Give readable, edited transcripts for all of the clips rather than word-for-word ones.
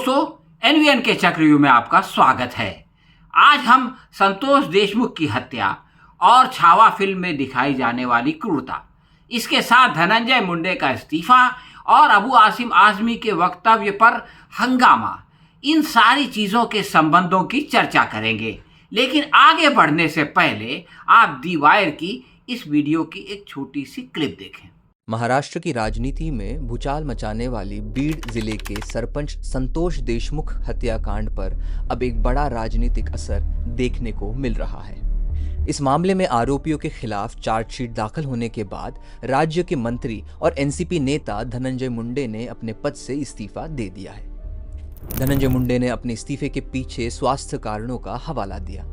दोस्तों, एनवीएन के चक्रव्यूह में आपका स्वागत है। आज हम संतोष देशमुख की हत्या और छावा फिल्म में दिखाई जाने वाली क्रूरता, इसके साथ धनंजय मुंडे का इस्तीफा और अबू आसिम आजमी के वक्तव्य पर हंगामा, इन सारी चीज़ों के संबंधों की चर्चा करेंगे। लेकिन आगे बढ़ने से पहले आप दी वायर की इस वीडियो की एक छोटी सी क्लिप देखें। महाराष्ट्र की राजनीति में भूचाल मचाने वाली बीड जिले के सरपंच संतोष देशमुख हत्याकांड पर अब एक बड़ा राजनीतिक असर देखने को मिल रहा है। इस मामले में आरोपियों के खिलाफ चार्जशीट दाखिल होने के बाद राज्य के मंत्री और एनसीपी नेता धनंजय मुंडे ने अपने पद से इस्तीफा दे दिया है। धनंजय मुंडे ने अपने इस्तीफे के पीछे स्वास्थ्य कारणों का हवाला दिया,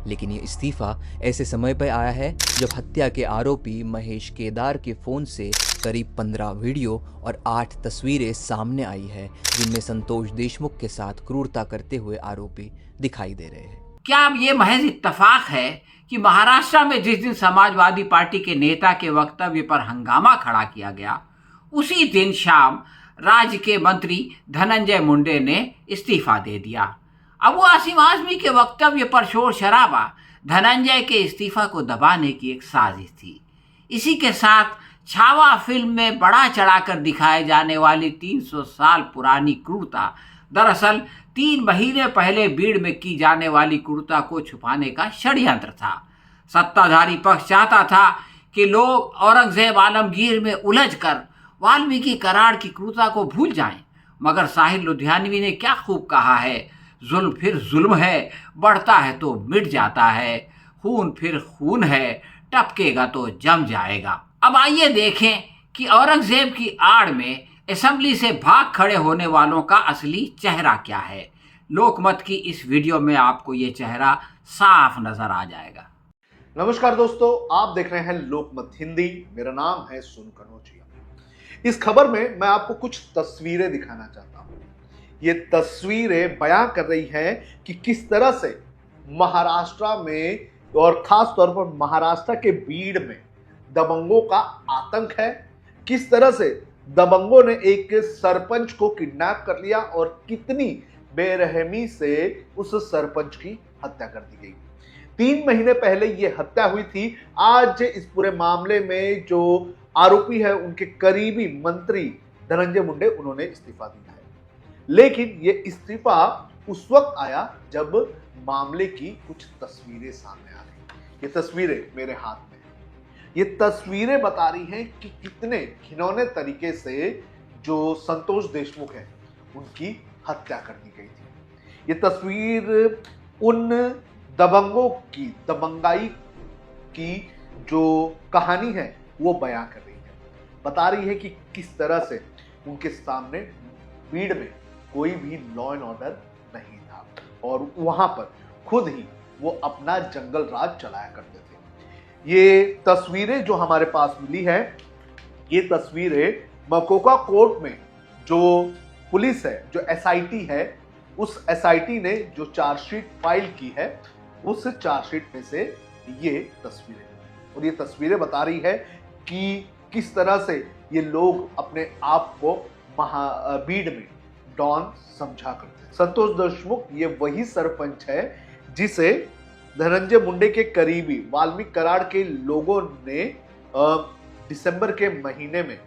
लेकिन ये इस्तीफा ऐसे समय पर आया है जब हत्या के आरोपी महेश केदार के फोन से करीब 15 वीडियो और 8 तस्वीरें सामने आई है, जिनमें संतोष देशमुख के साथ क्रूरता करते हुए आरोपी दिखाई दे रहे हैं। क्या अब ये महज इत्तेफाक है कि महाराष्ट्र में जिस दिन समाजवादी पार्टी के नेता के वक्तव्य पर हंगामा खड़ा किया गया, उसी दिन शाम राज्य के मंत्री धनंजय मुंडे ने इस्तीफा दे दिया। अबू आसिम आजमी के वक्तव्य पर शोर शराबा धनंजय के इस्तीफा को दबाने की एक साजिश थी। इसी के साथ छावा फिल्म में बड़ा चढ़ाकर दिखाए जाने वाली 300 साल पुरानी क्रूरता दरअसल 3 महीने पहले बीड़ में की जाने वाली क्रूरता को छुपाने का षड्यंत्र था। सत्ताधारी पक्ष चाहता था कि लोग औरंगजेब आलमगीर में उलझकर वाल्मीकि कराड़ की क्रूरता को भूल जाएं, मगर साहिर लुधियानवी ने क्या खूब कहा है, जुल्म फिर जुल्म है, बढ़ता है तो मिट जाता है, खून फिर खून है, टपकेगा तो जम जाएगा। अब आइए देखें कि औरंगजेब की आड़ में असेंबली से भाग खड़े होने वालों का असली चेहरा क्या है। लोकमत की इस वीडियो में आपको ये चेहरा साफ नजर आ जाएगा। नमस्कार दोस्तों, आप देख रहे हैं लोकमत हिंदी। मेरा नाम है सुन कनौजिया। इस खबर में मैं आपको कुछ तस्वीरें दिखाना चाहता हूं। ये तस्वीरें बयां कर रही हैं कि किस तरह से महाराष्ट्र में और खास तौर पर महाराष्ट्र के बीड़ में दबंगों का आतंक है। किस तरह से दबंगों ने एक सरपंच को किडनैप कर लिया और कितनी बेरहमी से उस सरपंच की हत्या कर दी गई। 3 महीने पहले यह हत्या हुई थी। आज इस पूरे मामले में जो आरोपी है उनके करीबी मंत्री धनंजय मुंडे, उन्होंने इस्तीफा दिया है। लेकिन ये इस्तीफा उस वक्त आया जब मामले की कुछ तस्वीरें सामने आ रही। ये तस्वीरें मेरे हाथ में हैं। ये तस्वीरें बता रही हैं कि कितने घिनौने तरीके से जो संतोष देशमुख है उनकी हत्या कर दी गई थी। ये तस्वीर उन दबंगों की दबंगाई की जो कहानी है वो बयां कर रही है। बता रही है कि किस तरह से उनके सामने भीड़ में कोई भी लॉ एंड ऑर्डर नहीं था और वहां पर खुद ही वो अपना जंगल राज चलाया करते थे। ये तस्वीरें जो हमारे पास मिली है, ये तस्वीरें मकोका कोर्ट में जो पुलिस है, जो एसआईटी है, उस एसआईटी ने जो चार्जशीट फाइल की है, उस चार्जशीट में से ये तस्वीरें, और ये तस्वीरें बता रही है कि किस तरह से ये लोग अपने आप को बीड़ में डॉन समझा करते हैं। संतोष देशमुख ये वही सरपंच है जिसे धनंजय मुंडे के करीबी वाल्मीकि कराड़ के लोगों ने दिसंबर के महीने में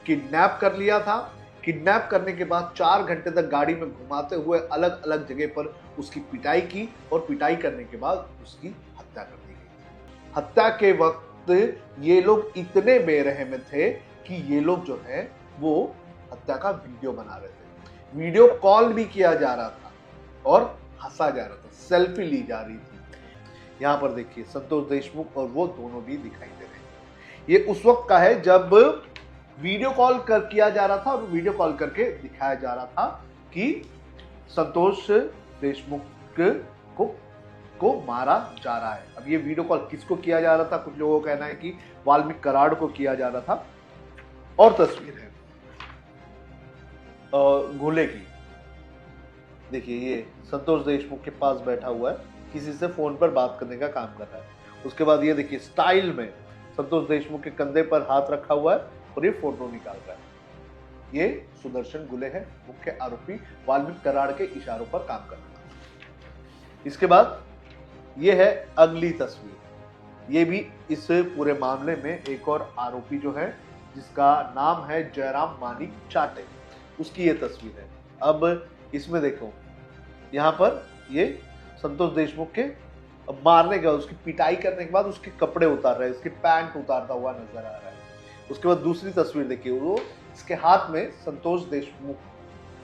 किडनैप कर लिया था। किडनैप करने के बाद 4 घंटे तक गाड़ी में घुमाते हुए अलग अलग जगह पर उसकी पिटाई की और पिटाई करने के बाद उसकी हत्या कर दी गई। हत्या के वक्त ये लोग इतने बेरहम थे कि ये लोग जो है वो हत्या का वीडियो बना रहे थे। वीडियो कॉल भी किया जा रहा था और हंसा जा रहा था, सेल्फी ली जा रही थी। यहाँ पर देखिए संतोष देशमुख और वो दोनों भी दिखाई दे रहे हैं। ये उस वक्त का है जब वीडियो कॉल किया जा रहा था और वीडियो कॉल करके दिखाया जा रहा था कि संतोष देशमुख को मारा जा रहा है। अब ये वीडियो कॉल किसको किया जा रहा था? कुछ लोगों का कहना है कि वाल्मीकि कराड़ को किया जा रहा था। और तस्वीर है घोले की, देखिए ये संतोष देशमुख के पास बैठा हुआ है, किसी से फोन पर बात करने का काम कर रहा है। उसके बाद ये देखिए स्टाइल में संतोष देशमुख के कंधे पर हाथ रखा हुआ है और ये फोटो निकाल रहा है। ये सुदर्शन गुले है, मुख्य आरोपी वाल्मीकि कराड़ के इशारों पर काम करता है। इसके बाद ये है अगली तस्वीर। ये भी इस पूरे मामले में एक और आरोपी जो है जिसका नाम है जयराम मानिक चाटे, उसकी ये तस्वीर है। अब इसमें देखो, यहाँ पर ये संतोष देशमुख के मारने के बाद, उसकी पिटाई करने के बाद उसके कपड़े उतार रहे हैं, उसकी पैंट उतारता हुआ नजर आ रहा है। उसके बाद दूसरी तस्वीर देखिए, वो इसके हाथ में संतोष देशमुख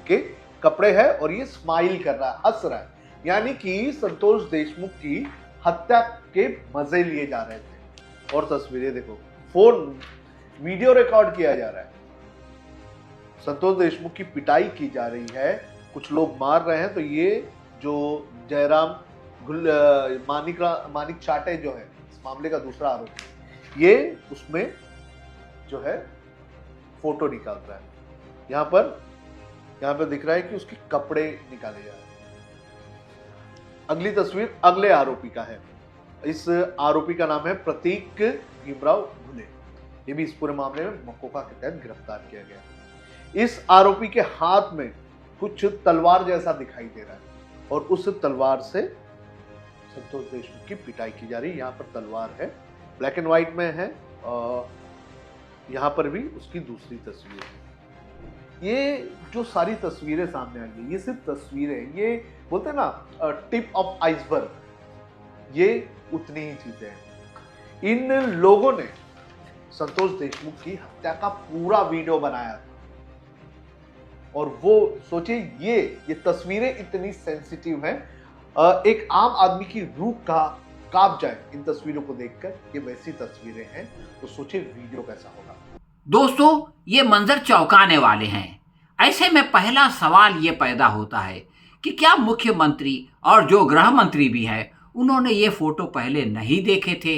के कपड़े हैं और ये स्माइल कर रहा है, हंस रहा है, यानी कि संतोष देशमुख की हत्या के मजे लिए जा रहे थे। और तस्वीरें देखो, फोन वीडियो रिकॉर्ड किया जा रहा है, संतोष देशमुख की पिटाई की जा रही है, कुछ लोग मार रहे हैं। तो ये जो जयराम मानिक चाटे जो है इस मामले का दूसरा आरोपी, ये उसमें जो है फोटो निकाल रहा है। यहाँ पर दिख रहा है कि उसके कपड़े निकाले जा रहे हैं। अगली तस्वीर अगले आरोपी का है। इस आरोपी का नाम है प्रतीक भीमराव घुले। ये भी इस पूरे मामले में मकोका के तहत गिरफ्तार किया गया। इस आरोपी के हाथ में कुछ तलवार जैसा दिखाई दे रहा है और उस तलवार से संतोष देशमुख की पिटाई की जा रही है। यहाँ पर तलवार है, ब्लैक एंड व्हाइट में है, और यहाँ पर भी उसकी दूसरी तस्वीर है। ये जो सारी तस्वीरें सामने आ गई, ये सिर्फ तस्वीरें, ये बोलते हैं ना टिप ऑफ आइसबर्ग, ये उतनी ही चीजें हैं। इन लोगों ने संतोष देशमुख की हत्या का पूरा वीडियो बनाया और वो सोचिए, ये तस्वीरें इतनी सेंसिटिव हैं, एक आम आदमी की रूह का कांप जाए इन तस्वीरों को देखकर। ये वैसी तस्वीरें हैं, तो सोचिए वीडियो कैसा होगा। दोस्तों, ये मंजर चौंकाने वाले हैं। ऐसे में पहला सवाल ये पैदा होता है कि क्या मुख्यमंत्री और जो गृह मंत्री भी हैं उन्होंने ये फोटो पहले नहीं देखे थे?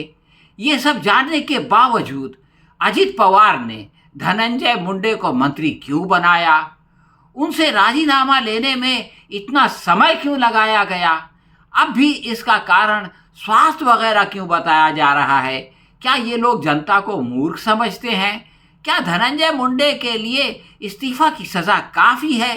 ये सब जानने के बावजूद अजित पवार ने धनंजय मुंडे को मंत्री क्यों बनाया? उनसे राजीनामा लेने में इतना समय क्यों लगाया गया? अब भी इसका कारण स्वास्थ्य वगैरह क्यों बताया जा रहा है? क्या ये लोग जनता को मूर्ख समझते हैं? क्या धनंजय मुंडे के लिए इस्तीफा की सजा काफ़ी है?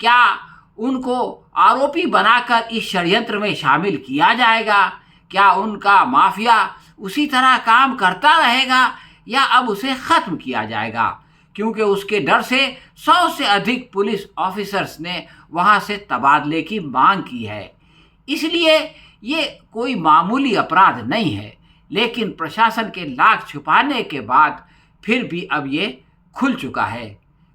क्या उनको आरोपी बनाकर इस षड्यंत्र में शामिल किया जाएगा? क्या उनका माफिया उसी तरह काम करता रहेगा या अब उसे ख़त्म किया जाएगा? क्योंकि उसके डर से 100 से अधिक पुलिस ऑफिसर्स ने वहां से तबादले की मांग की है। इसलिए ये कोई मामूली अपराध नहीं है, लेकिन प्रशासन के लाख छुपाने के बाद फिर भी अब ये खुल चुका है।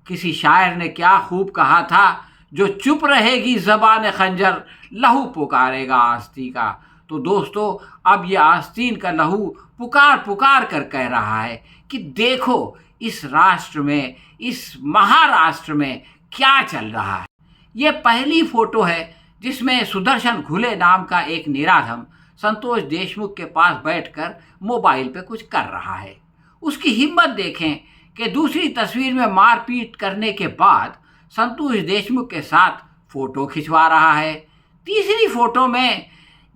किसी शायर ने क्या खूब कहा था, जो चुप रहेगी ज़बान खंजर, लहू पुकारेगा आस्तीन का। तो दोस्तों, अब ये आस्तीन का लहू पुकार पुकार कर कह रहा है कि देखो इस राष्ट्र में, इस महाराष्ट्र में क्या चल रहा है। ये पहली फोटो है जिसमें सुदर्शन घुले नाम का एक निराधम संतोष देशमुख के पास बैठकर मोबाइल पे कुछ कर रहा है। उसकी हिम्मत देखें कि दूसरी तस्वीर में मारपीट करने के बाद संतोष देशमुख के साथ फोटो खिंचवा रहा है। तीसरी फोटो में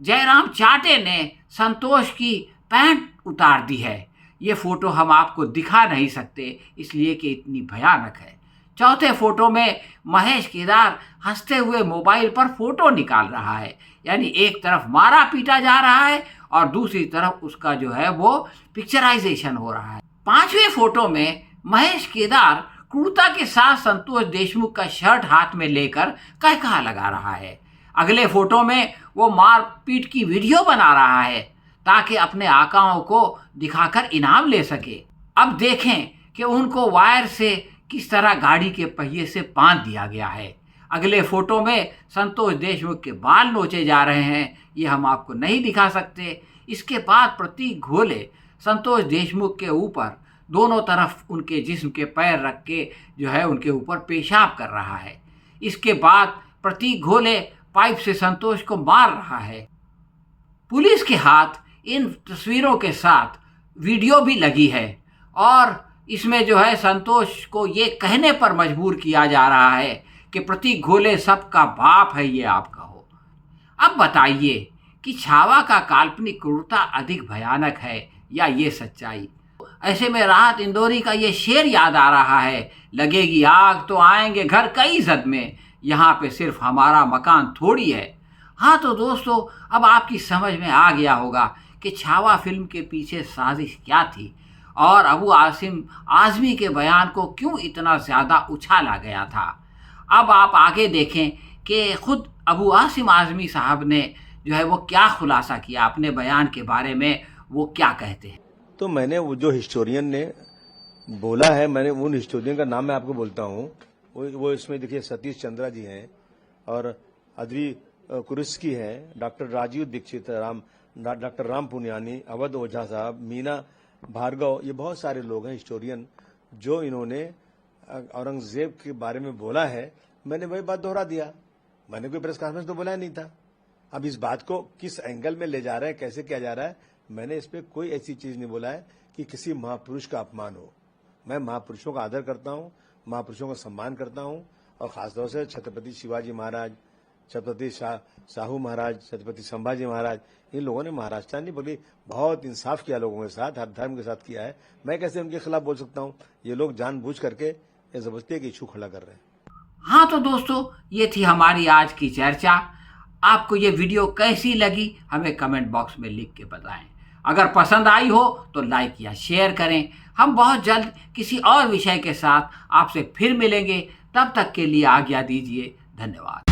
जयराम चाटे ने संतोष की पैंट उतार दी है। ये फोटो हम आपको दिखा नहीं सकते इसलिए कि इतनी भयानक है। चौथे फोटो में महेश केदार हंसते हुए मोबाइल पर फोटो निकाल रहा है, यानी एक तरफ मारा पीटा जा रहा है और दूसरी तरफ उसका जो है वो पिक्चराइजेशन हो रहा है। पांचवें फोटो में महेश केदार क्रूरता के साथ संतोष देशमुख का शर्ट हाथ में लेकर कहकहा लगा रहा है। अगले फोटो में वो मारपीट की वीडियो बना रहा है ताकि अपने आकाओं को दिखाकर इनाम ले सके। अब देखें कि उनको वायर से किस तरह गाड़ी के पहिए से बांध दिया गया है। अगले फोटो में संतोष देशमुख के बाल नोचे जा रहे हैं, ये हम आपको नहीं दिखा सकते। इसके बाद प्रतीक घोले संतोष देशमुख के ऊपर दोनों तरफ उनके जिस्म के पैर रख के जो है उनके ऊपर पेशाब कर रहा है। इसके बाद प्रतीक घोले पाइप से संतोष को मार रहा है। पुलिस के हाथ इन तस्वीरों के साथ वीडियो भी लगी है और इसमें जो है संतोष को ये कहने पर मजबूर किया जा रहा है कि प्रतीक घोले सबका बाप है, ये आप कहो। अब बताइए कि छावा का काल्पनिक क्रूरता अधिक भयानक है या ये सच्चाई? ऐसे में राहत इंदौरी का ये शेर याद आ रहा है, लगेगी आग तो आएंगे घर कई जद में, यहाँ पे सिर्फ हमारा मकान थोड़ी है। हाँ तो दोस्तों, अब आपकी समझ में आ गया होगा कि छावा फिल्म के पीछे साजिश क्या थी और अबू आसिम आज़मी के बयान को क्यों इतना ज़्यादा उछाला गया था। अब आप आगे देखें कि खुद अबू आसिम आज़मी साहब ने जो है वो क्या खुलासा किया अपने बयान के बारे में, वो क्या कहते हैं। तो मैंने वो जो हिस्टोरियन ने बोला है, मैंने उन हिस्टोरियन का नाम मैं आपको बोलता हूँ। वो इसमें देखिए सतीश चंद्रा जी हैं और अद्री कुरुस्की हैं, डॉक्टर राजीव दीक्षित, डॉक्टर राम पुनियानी, अवध ओझा साहब, मीना भार्गव, ये बहुत सारे लोग हैं हिस्टोरियन जो इन्होंने औरंगजेब के बारे में बोला है। मैंने वही बात दोहरा दिया, मैंने कोई प्रेस कॉन्फ्रेंस तो बोला नहीं था। अब इस बात को किस एंगल में ले जा रहा है, कैसे किया जा रहा है, मैंने इस पर कोई ऐसी चीज नहीं बोला है कि किसी महापुरुष का अपमान हो। मैं महापुरुषों का आदर करता हूँ, महापुरुषों का सम्मान करता हूँ और खासतौर से छत्रपति शिवाजी महाराज, छत्रपति शाहू महाराज, छत्रपति संभाजी महाराज, इन लोगों ने महाराष्ट्र नहीं बल्कि बहुत इंसाफ किया लोगों के साथ, हर धर्म के साथ किया है। मैं कैसे उनके खिलाफ बोल सकता हूँ। ये लोग जानबूझ करके ये जबरदस्ती की इशू खड़ा कर रहे हैं। हाँ तो दोस्तों, ये थी हमारी आज की चर्चा। आपको ये वीडियो कैसी लगी हमें कमेंट बॉक्स में लिख के बताएं। अगर पसंद आई हो तो लाइक या शेयर करें। हम बहुत जल्द किसी और विषय के साथ आपसे फिर मिलेंगे। तब तक के लिए आज्ञा दीजिए। धन्यवाद।